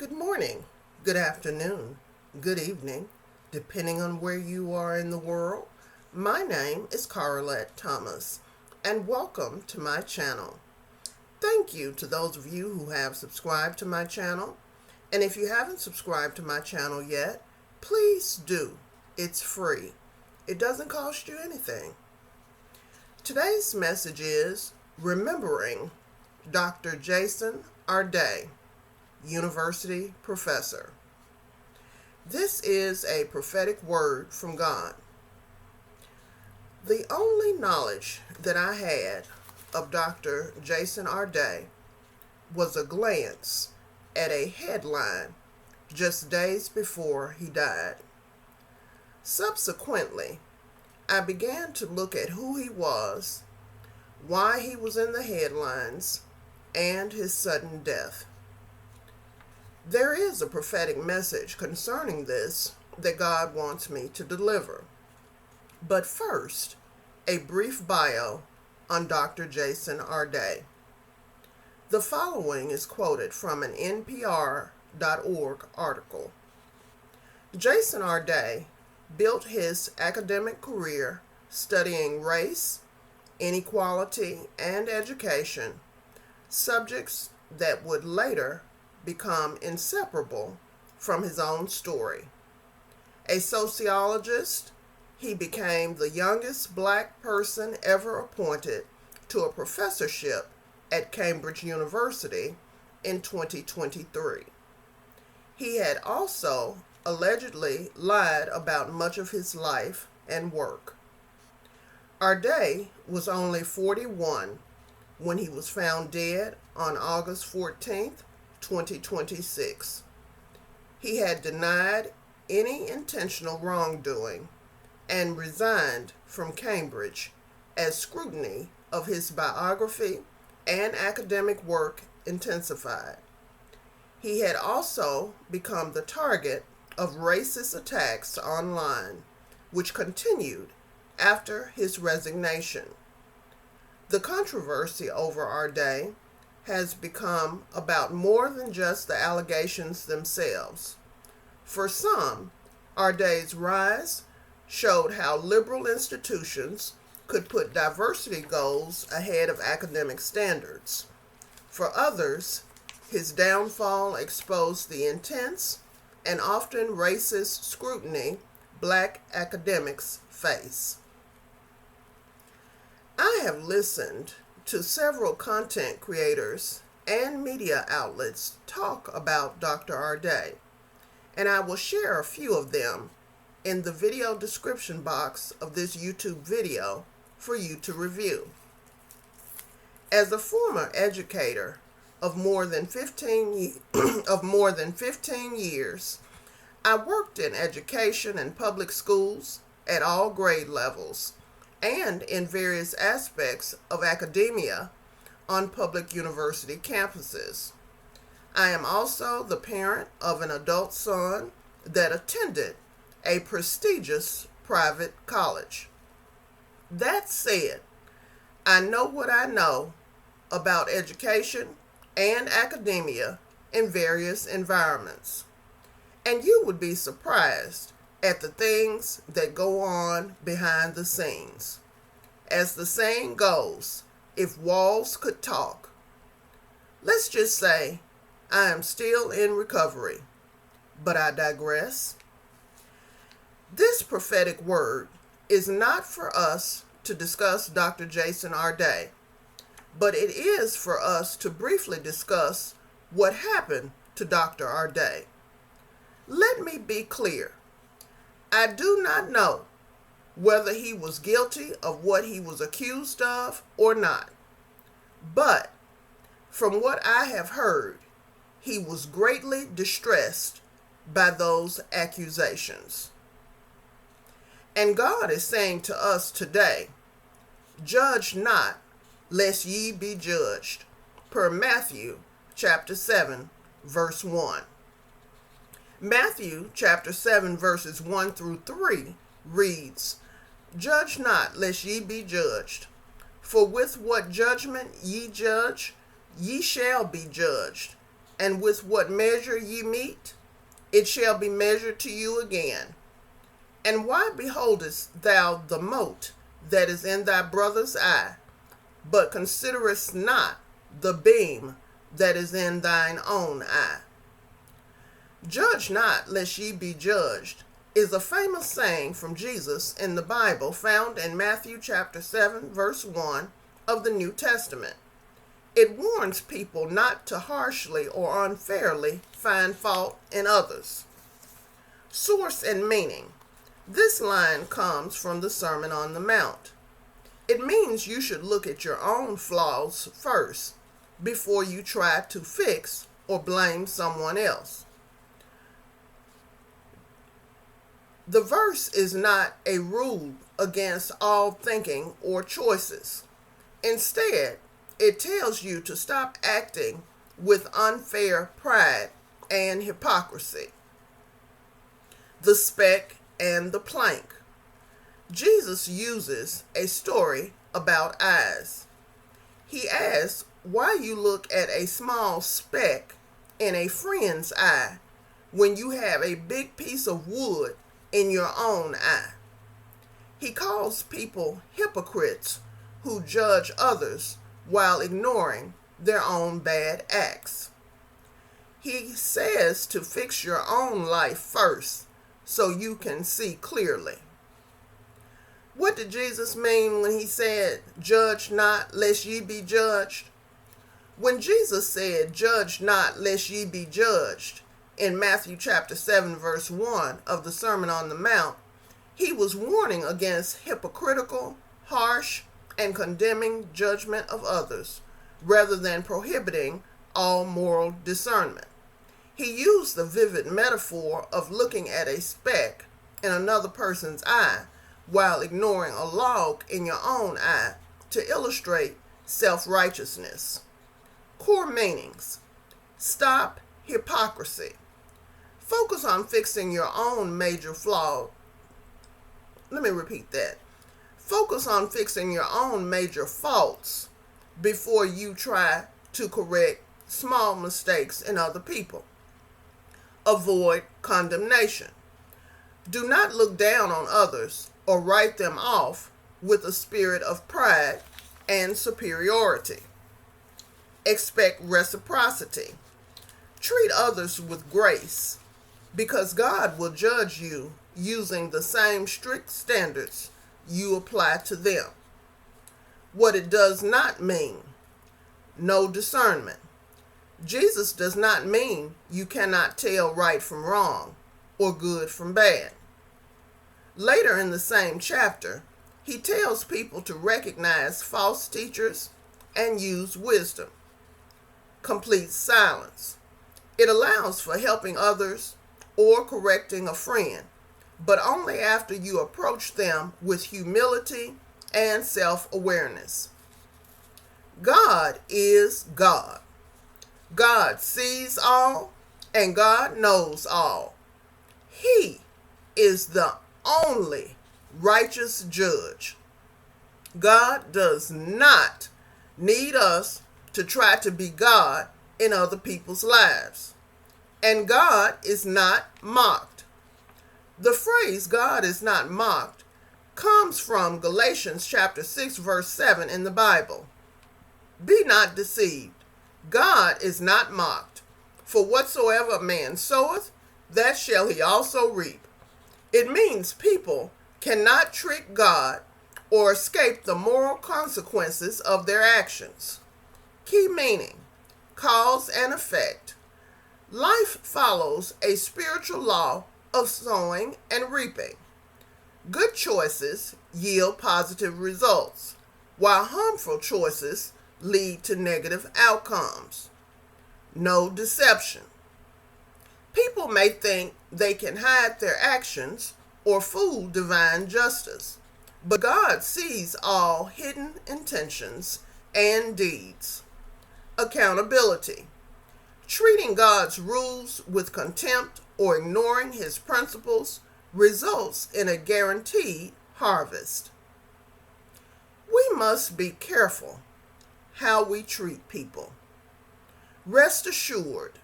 Good morning, good afternoon, good evening, depending on where you are in the world. My name is Carrolet Thomas, and welcome to my channel. Thank you to those of you who have subscribed to my channel, and if you haven't subscribed to my channel yet, please do. It's free. It doesn't cost you anything. Today's message is Remembering Dr. Jason Arday, University professor. This is a prophetic word from God. The only knowledge that I had of Dr. Jason Arday was a glance at a headline just days before he died. Subsequently, I began to look at who he was, why he was in the headlines, and his sudden death. There is a prophetic message concerning this that God wants me to deliver. But first, a brief bio on Dr. Jason Arday. The following is quoted from an NPR.org article. Jason Arday built his academic career studying race, inequality, and education, subjects that would later become inseparable from his own story. A sociologist, he became the youngest black person ever appointed to a professorship at Cambridge University in 2023. He had also allegedly lied about much of his life and work. Arday was only 41 when he was found dead on August 14th, 2026. He had denied any intentional wrongdoing and resigned from Cambridge as scrutiny of his biography and academic work intensified. He had also become the target of racist attacks online, which continued after his resignation. The controversy over Arday has become about more than just the allegations themselves. For some, Arday's rise showed how liberal institutions could put diversity goals ahead of academic standards. For others, his downfall exposed the intense and often racist scrutiny black academics face. I have listened to several content creators and media outlets talk about Dr. Arday, and I will share a few of them in the video description box of this YouTube video for you to review. As a former educator of more than 15 years, I worked in education and public schools at all grade levels and in various aspects of academia on public university campuses. I am also the parent of an adult son that attended a prestigious private college. That said, I know what I know about education and academia in various environments, and you would be surprised at the things that go on behind the scenes. As the saying goes, if walls could talk. Let's just say I am still in recovery, but I digress. This prophetic word is not for us to discuss Dr. Jason Arday, but it is for us to briefly discuss what happened to Dr. Arday. Let me be clear. I do not know whether he was guilty of what he was accused of or not. But from what I have heard, he was greatly distressed by those accusations. And God is saying to us today, judge not, lest ye be judged, per Matthew chapter 7, verse 1. Matthew chapter 7 verses 1 through 3 reads, Judge not, lest ye be judged. For with what judgment ye judge, ye shall be judged. and with what measure ye meet, it shall be measured to you again. And why beholdest thou the mote that is in thy brother's eye, but considerest not the beam that is in thine own eye? Judge not, lest ye be judged, is a famous saying from Jesus in the Bible found in Matthew chapter 7, verse 1 of the New Testament. It warns people not to harshly or unfairly find fault in others. Source and meaning. This line comes from the Sermon on the Mount. It means you should look at your own flaws first before you try to fix or blame someone else. The verse is not a rule against all thinking or choices. Instead, it tells you to stop acting with unfair pride and hypocrisy. The speck and the plank. Jesus uses a story about eyes. He asks why you look at a small speck in a friend's eye when you have a big piece of wood in your own eye. He calls people hypocrites who judge others while ignoring their own bad acts. He says to fix your own life first so you can see clearly. What did Jesus mean when he said, "Judge not, lest ye be judged"? When Jesus said, "Judge not, lest ye be judged," in Matthew chapter 7, verse 1 of the Sermon on the Mount, he was warning against hypocritical, harsh, and condemning judgment of others, rather than prohibiting all moral discernment. He used the vivid metaphor of looking at a speck in another person's eye while ignoring a log in your own eye to illustrate self-righteousness. Core meanings. Stop hypocrisy. Focus on fixing your own major flaw. Let me repeat that. Focus on fixing your own major faults before you try to correct small mistakes in other people. Avoid condemnation. Do not look down on others or write them off with a spirit of pride and superiority. Expect reciprocity. Treat others with grace, because God will judge you using the same strict standards you apply to them. What it does not mean. No discernment. Jesus does not mean you cannot tell right from wrong or good from bad. Later in the same chapter, he tells people to recognize false teachers and use wisdom. Complete silence. It allows for helping others or correcting a friend, but only after you approach them with humility and self-awareness. God is God. God sees all and God knows all. He is the only righteous judge. God does not need us to try to be God in other people's lives. And God is not mocked. The phrase "God is not mocked" comes from Galatians chapter 6, verse 7 in the Bible. Be not deceived. God is not mocked. For whatsoever a man soweth, that shall he also reap. It means people cannot trick God or escape the moral consequences of their actions. Key meaning. Cause and effect. Life follows a spiritual law of sowing and reaping. Good choices yield positive results, while harmful choices lead to negative outcomes. No deception. People may think they can hide their actions or fool divine justice, but God sees all hidden intentions and deeds. Accountability. Treating God's rules with contempt or ignoring his principles results in a guaranteed harvest. We must be careful how we treat people. Rest assured,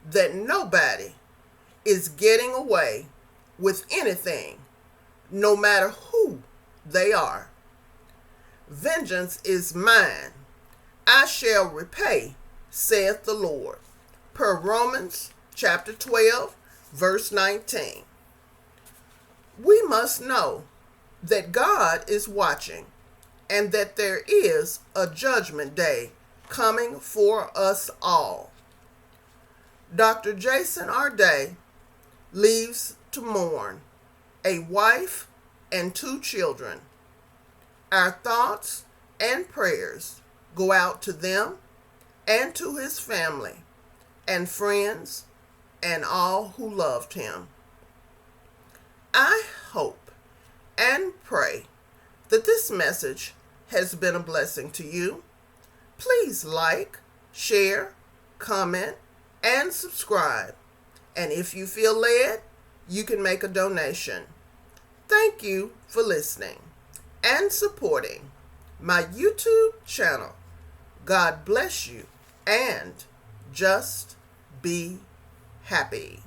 that nobody is getting away with anything, no matter who they are. Vengeance is mine. I shall repay, saith the Lord. Per Romans chapter 12, verse 19. We must know that God is watching and that there is a judgment day coming for us all. Dr. Jason Arday leaves to mourn a wife and 2 children. Our thoughts and prayers go out to them and to his family and friends and all who loved him. I hope and pray that this message has been a blessing to you. Please like, share, comment, and subscribe. And if you feel led, you can make a donation. Thank you for listening and supporting my YouTube channel. God bless you and just be happy.